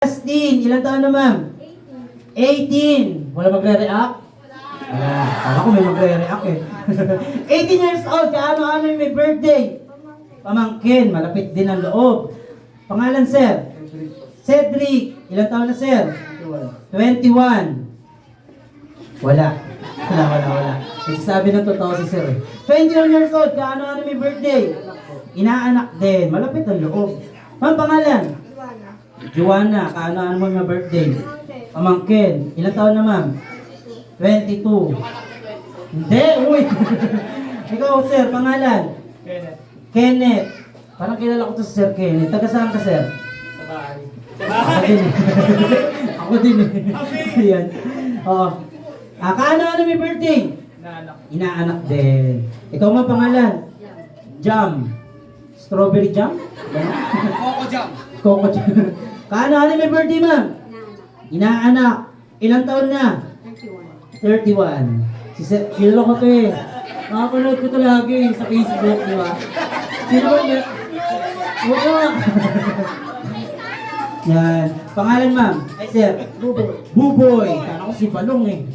Justin, ilang taon na ma'am? 18. Wala magre-react? Wala. Kala ko may magre-react eh. 18 years old, kaano-ano yung may birthday? Pamangkin, malapit din ang loob. Pangalan, sir? Cedric. Ilang taon na, sir? 21. Wala. Wala. Nagsasabi ng totoo si sir eh. 21 years old, kaano-ano may birthday? Inaanak din, malapit ang loob. Ma'am, pangalan? Joanna, kaano-ano mo may birthday? Pamangkin. Ilang taon na, ma'am? 22. Hindi, uy. Ikaw, sir, pangalan? Kenneth. Parang kilala ko to si Sir Kenneth. Taga saan ka, sir? Sa bahay. Ako din eh. Ako din eh. Yan. Oo. Kaano-ano may birthday? Naanak. Inaanak din. Ikaw man pangalan? Jam. Strawberry jam? Coco jam. Coco jam. Kaano-ano may birthday, ma'am? Inaanak. Ilang taon na? 31. Kilala ko to eh. Nakapanood ko to lagi sa Facebook, di ba? Sino ba yun? Huwag na. Yan. Pangalan, ma'am? Ay, sir. Buboy. Buboy. Kala ko si Balong eh.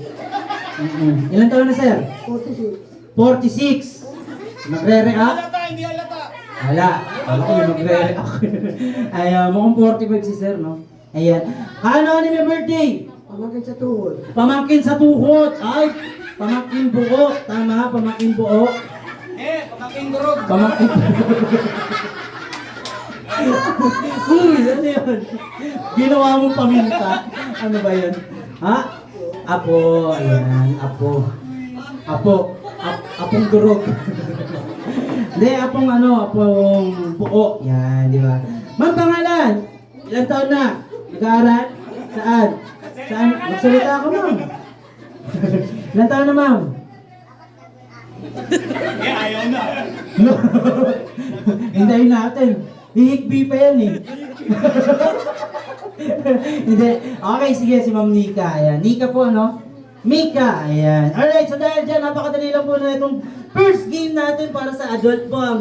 Ilang taon na, sir? 46. Magre-react? Halata, hindi halata. Wala. Kala ko yung magre-react. Ay, mukhang 45 si sir, no? Ayan. Ano may birthday? Pamangkin sa tuhod. Pamangkin sa tuhod. Ay, pamangkin buo. Tama, pamangkin buo. Pamaking durog. Pamangkin Uy, ano yun? Ginawa mong paminta. Ano ba yun? Ha? Apo. Ayan, apo. Apong durog. Hindi, apong buo. Yan, di ba? Ma'am, pangalan? Ilang taon na? Nag-aaral? Saan? Magsalita ako, ma'am. Ilang taon na, ma'am? Ayaw na. No. Hintayin natin. Hihikbi pa yan eh. Hindi. Okay, sige, si Ma'am Nika. Ayan. Nika po, no? Mika. Ayan. Alright, so dahil dyan, napakadali lang po na itong first game natin para sa adult po. Ang